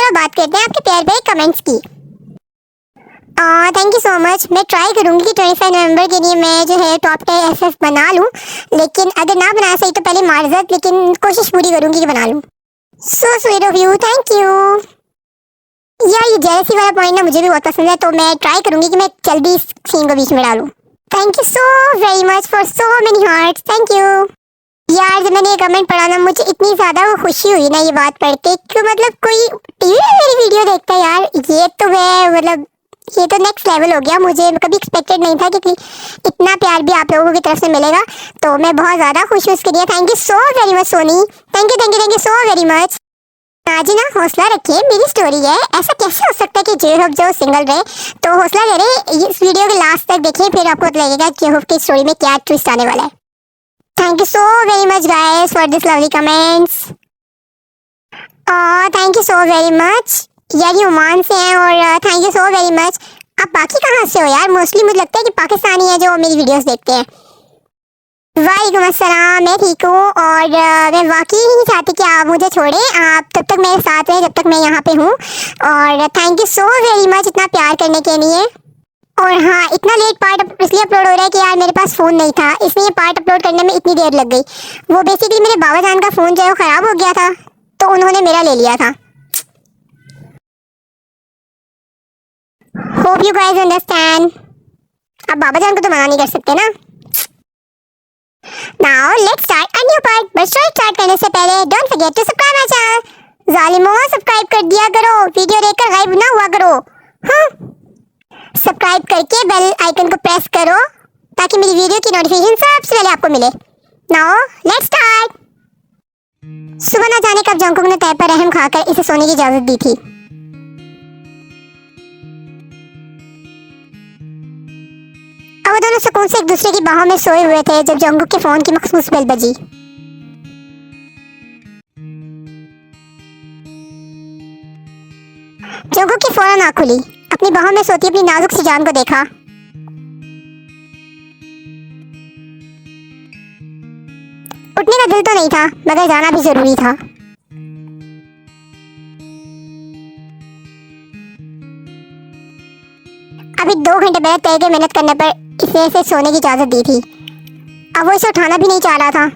चलो बात करते हैं आपके प्यार भरे कमेंट्स की। Thank you so much. मैं ट्राई करूंगी कि 25 नवंबर के लिए मैं जो है टॉप 10 एसएस बना लूं, लेकिन अगर ना बना सही तो पहले मार्जत, लेकिन कोशिश पूरी करूंगी कि बना लूं। So sweet of you, thank you. यार ये जेलसी वाला पॉइंट ना मुझे भी बहुत पसंद है, तो मैं ट्राई करूंगी कि मैं जल्दी इस सीन को बीच में डालूं। Thank you so very much for so many hearts, thank you. यार जब मैंने ये कमेंट पढ़ा ना, मुझे इतनी ज्यादा वो खुशी हुई ना ये बात पढ़ के कि मतलब कोई टीवी में मेरी वीडियो देखता है यार। ये तो मैं मतलब ये तो नेक्स्ट लेवल हो गया। मुझे कभी एक्सपेक्टेड नहीं था कि इतना प्यार भी आप लोगों की तरफ से मिलेगा, तो मैं बहुत ज़्यादा खुश हूँ उसके लिए। Thank you so very much Soni, thank you thank you thank you so very much. जी ना हौसला रखिए, मेरी स्टोरी है, ऐसा कैसे हो सकता है कि जेहोब जो सिंगल रहे। तो हौसला करें, इस वीडियो के लास्ट तक देखिए, फिर आपको पता लगेगा जेहोब की स्टोरी में क्या ट्विस्ट आने वाला है। Thank you so very much guys for this lovely comments. Thank you so very much. यार ये ओमान से हैं और thank you so very much. आप बाकी कहाँ से हो यार? मोस्टली मुझे लगता है कि पाकिस्तानी है जो मेरी वीडियोस देखते हैं। वालेकुम अस्सलाम, मैं ठीक हूँ और मैं वाकई ही नहीं चाहती कि आप मुझे छोड़ें। आप तब तक मेरे साथ रहें जब तक मैं यहाँ पे हूँ। और thank you so very much इतना प्यार करने के लिए। और हाँ, इतना लेट पार्ट इसलिए अपलोड हो रहा है कि यार मेरे पास फ़ोन नहीं था, इसलिए ये पार्ट अपलोड करने में इतनी देर लग गई। वो बेसिकली मेरे बाबा जान का फ़ोन जो है वो ख़राब हो गया था, तो उन्होंने मेरा ले लिया था। Hope you guys understand. अब बाबा जान को तो मना नहीं कर सकते ना। Now let's start a new part, but start करने से पहले don't forget to subscribe my channel. जालिमों, सब्सक्राइब कर दिया करो, वीडियो देखकर गायब ना हुआ करो। हाँ, सब्सक्राइब करके बेल आइकन को प्रेस करो ताकि मेरी वीडियो की नोटिफिकेशन सबसे पहले आपको मिले। Now let's start. सुबह न जाने कब जंकुक ने तय पर रहम खाकर इसे सोने की इजाजत दी थी। अब वो दोनों सुकून से एक दूसरे की बाहों में सोए हुए थे जब जंकुक के फोन की मखसूस बेल बजी। जंकुक की फौरन आँख खुली, अपनी बाहों में सोती अपनी नाजुक सी जान को देखा। उठने का दिल तो नहीं था, मगर जाना भी जरूरी था। अभी 2 घंटे पहले तय के मेहनत करने पर इसे सोने की इजाजत दी थी। अब वो इसे उठाना भी नहीं चाह रहा था,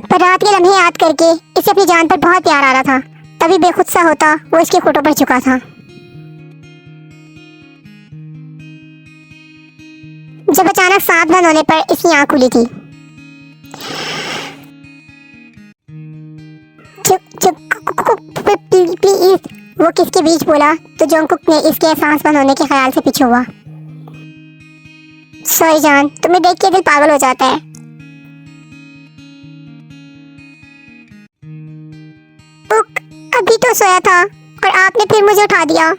पर रात के लम्हे याद करके इसे अपनी जान पर बहुत प्यार आ रहा था। तभी बेखुद सा होता वो इसके फोटो पर झुका था। जब अचानक सांस बंद होने पर इसकी आंख खुली थी। प्लीज, वो किसके बीच बोला तो जंकुक ने इसके सांस बंद होने के ख्याल से पीछे हुआ। सॉरी जान, तुम्हें देख के दिल पागल हो जाता है। अभी तो सोया था और आपने फिर मुझे उठा दिया।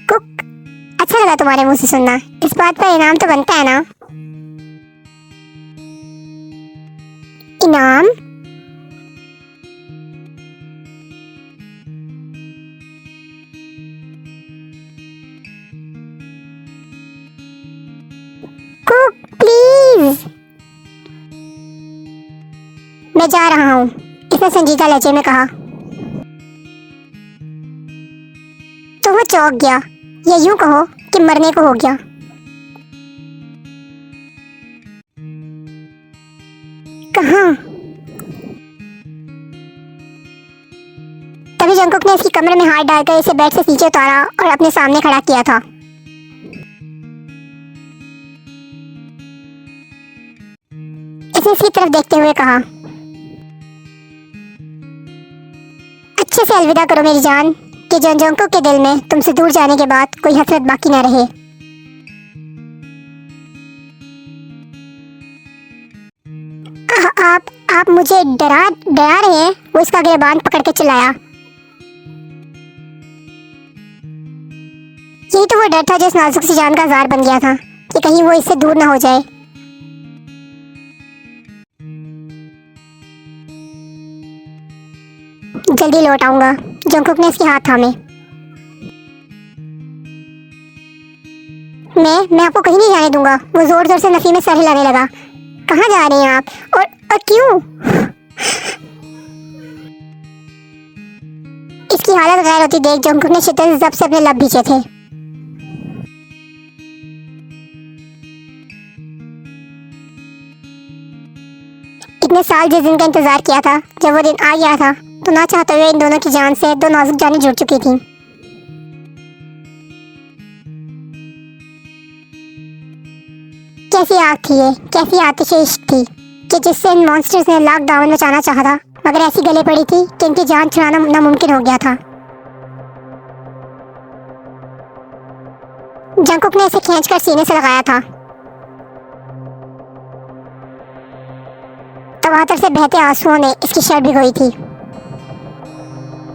कुक, अच्छा लगा तुम्हारे मुंह से सुनना। इस बात पर इनाम तो बनता है ना? इनाम? Cook please. मैं जा रहा हूँ, इसने संजीदा लहजे में कहा। तो वो चौंक गया, या यूं कहो कि मरने को हो गया। कहाँ? तभी जंकुक ने इसकी कमरे में हाथ डालकर इसे बेड से नीचे उतारा और अपने सामने खड़ा किया था। इसने इसकी तरफ देखते हुए कहा, अच्छे से अलविदा करो मेरी जान, कि जंकुक के दिल में तुमसे दूर जाने के बाद कोई हसरत बाकी ना रहे। आप मुझे डरा रहे हैं? वो इसका गिरबान पकड़ के चिल्लाया। यही तो वो डर था जो इस नाजुक सी जान का जार बन गया था कि कहीं वो इससे दूर ना हो जाए। जल्दी लौट आऊंगा, जंकुक ने इसके हाथ थामे। मैं आपको कहीं नहीं जाने दूंगा। वो जोर जोर से नफी में सर हिलाने लगा। कहाँ जा रही हैं आप? और क्यों? इसकी हालत गैर होती देख जंकुक ने शिद्दत से जब से अपने लब भींचे थे। इतने साल जिस दिन का इंतजार किया था, जब वो दिन आ गया था तो ना चाहते हुए इन दोनों की जान से दो नाजुक जानें जुड़ चुकी थी। कैसी आग थी ये, कैसी आतिश इश्क थी कि जिससे इन मॉन्स्टर्स ने लाख दामन मचाना चाहा था, मगर ऐसी गले पड़ी थी कि इनकी जान छुड़ाना नामुमकिन हो गया था। जंकुक ने इसे खींचकर सीने से लगाया था। तवातर से बहते आंसुओं ने इसकी शर्ट भिगोई थी।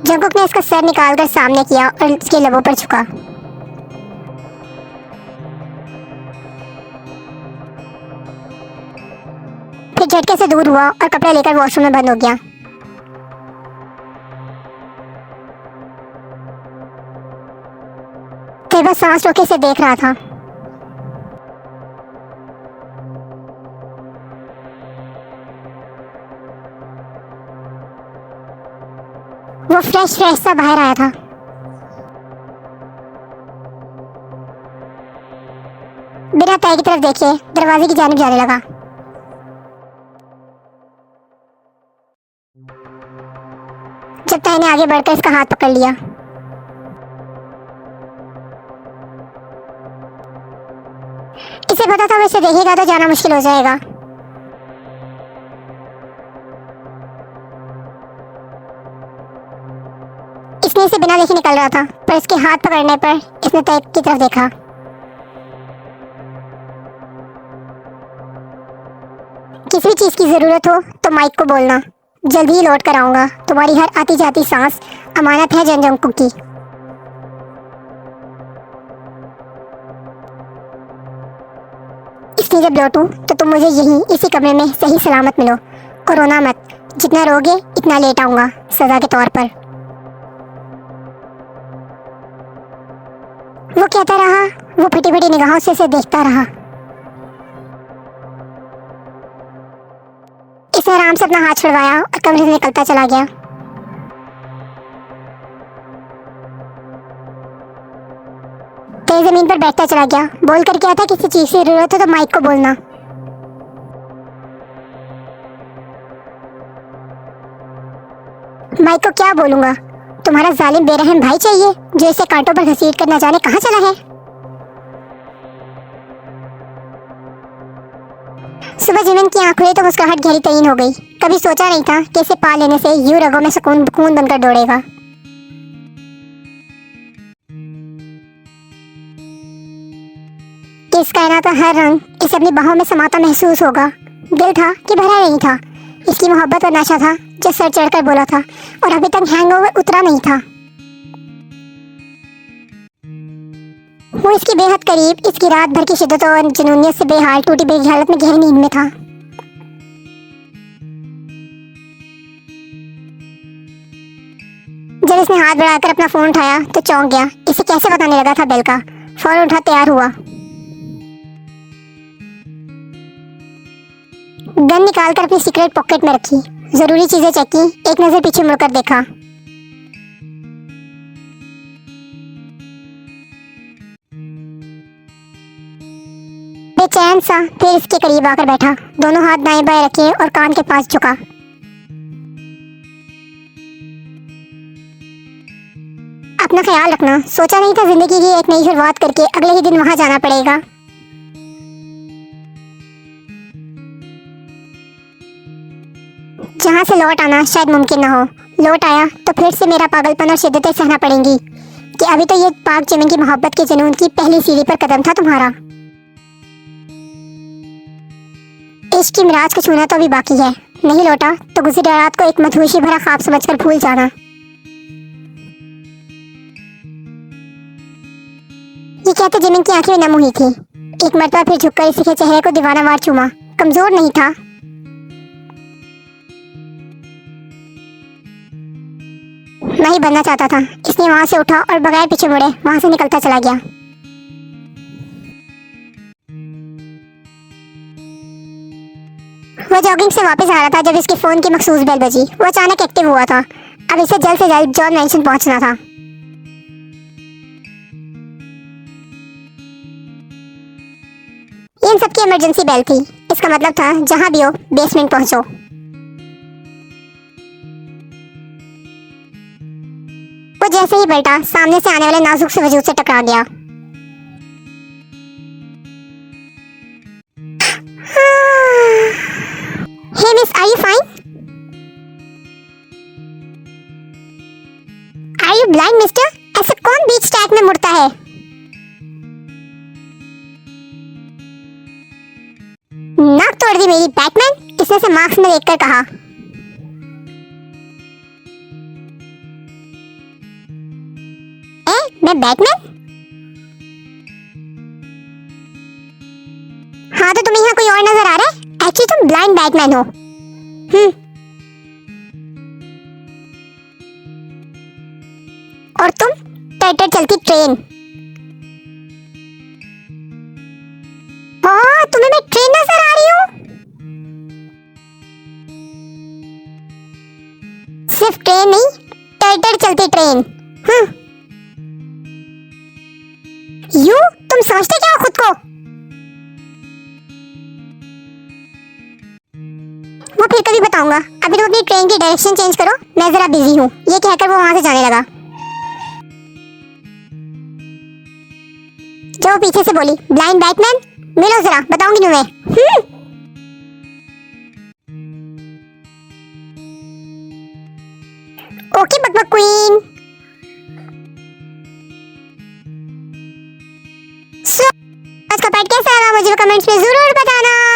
जंकुक ने इसका सर निकालकर सामने किया और इसके लबों पर झुका। फिर झटके से दूर हुआ और कपड़े लेकर वॉशरूम में बंद हो गया। तेबा सांस रोके से देख रहा था। वो फ्रेश सा बाहर आया था। बिना ताई की तरफ देखे दरवाजे की जानिब जाने लगा। जब ताई ने आगे बढ़कर इसका हाथ पकड़ लिया। इसे पता था वैसे देखेगा तो जाना मुश्किल हो जाएगा। इसने इसे बिना देखे निकल रहा था, पर इसके हाथ पकड़ने पर इसने ताई की तरफ देखा। किसी भी चीज की जरूरत हो तो माइक को बोलना, जल्दी ही लौट कर आऊंगा। तुम्हारी हर आती जाती सांस अमानत है जंकुक की। इसलिए जब लौटूं तो तुम मुझे यहीं इसी कमरे में सही सलामत मिलो। कोरोना मत, जितना रोगे इतना लेट आऊंगा सजा के तौर पर। वो कहता रहा। वो फटी फटी निगाहों से इसे देखता रहा। इसने आराम से अपना हाथ छुड़वाया और कमरे से निकलता चला गया। तेज जमीन पर बैठता चला गया। बोल कर क्या था, किसी चीज की जरूरत हो तो माइक को बोलना। माइक को क्या बोलूंगा? तुम्हारा जालिम बेरहम भाई चाहिए जो इसे कांटों पर घसीट कर न जाने कहां चला है। सुबह जिमिन की आंख खुली तो मुस्कुराहट गहरी तरीन हो गई। कभी सोचा नहीं था कि इसे पा लेने से यूं रगों में सुकून खून बनकर दौड़ेगा। कि इस कायनात का हर रंग इसे अपनी बाहों में समाता महसूस होगा। दिल था कि भरा नहीं था। इसकी मोहब्बत और नशा था जो सर चढ़कर बोला था और अभी तक हैंगओवर उतरा नहीं था। वो इसकी बेहद करीब, इसकी रात भर की शिद्दत और जुनूनियत से बेहाल टूटी बेगी हालत में गहरी नींद में था। जब इसने हाथ बढ़ाकर अपना फोन उठाया तो चौंक गया। इसे कैसे पता नहीं लगा था बेल का। फौरन उठा तैयार हुआ। गन निकालकर अपनी सिगरेट पॉकेट में रखी। जरूरी चीजें चेक की। एक नजर पीछे मुड़कर देखा। बेचैन सा फिर इसके करीब आकर बैठा। दोनों हाथ दाएं बाएं रखे और कान के पास झुका। अपना ख्याल रखना। सोचा नहीं था जिंदगी की एक नई शुरुआत करके अगले ही दिन वहां जाना पड़ेगा। जहां से लौट आना शायद मुमकिन न हो। लौट आया तो फिर से मेरा पागलपन और शिद्दतें सहना पड़ेंगी। कि अभी तो ये पाक जमीन की मोहब्बत के जुनून की पहली सीढ़ी पर कदम था तुम्हारा। इश्क की मिराज को छूना तो अभी बाकी है। नहीं लौटा तो गुजरी रात को एक मधुशी भरा ख्वाब समझकर भूल जाना। ये कहते जमीन की आंखें नम हुई थी। एक मरतबा फिर झुककर इसी के चेहरे को दीवाना वार चूमा। कमजोर नहीं था। मैं ही बनना चाहता था। इसलिए वहां से उठा और बगैर पीछे मुड़े वहां से निकलता चला गया। वो जॉगिंग से वापस आ रहा था जब इसके फोन की मखसूस बेल बजी। वो अचानक एक्टिव हुआ था। अब इसे जल्द से जल्द जॉन मैंशन पहुंचना था। इन सब की इमरजेंसी बेल थी। इसका मतलब था जहां भी हो बेसमेंट पहुंचो। वो जैसे ही बैठा सामने से आने वाले नाजुक से वजूद से टकरा गया। Hey miss, are you fine? Are you blind mister? ऐसे कौन बीच ट्रैक में मुड़ता है? नाक तोड़ दी मेरी बैटमैन, इसने से मार्क्स में देखकर कहा। मैं बैटमैन? हाँ तो तुम यहाँ कोई और नजर आ रहा है? एक्चुअली तुम ब्लाइंड बैटमैन हो। और तुम टर चलती ट्रेन। तुम्हें मैं ट्रेन नजर आ रही हूँ? सिर्फ ट्रेन नहीं, टर चलती ट्रेन। यू, तुम समझते क्या हो खुद को? वो फिर कभी बताऊंगा। अभी तुम अपनी ट्रेन की डायरेक्शन चेंज करो, मैं जरा बिजी हूँ। ये कहकर वो वहां से जाने लगा। जो पीछे से बोली, ब्लाइंड बैटमैन, मिलो जरा, बताऊंगी तुम्हें। ओके बकबक क्वीन। आज का पार्ट कैसा लगा मुझे कमेंट्स में जरूर बताना।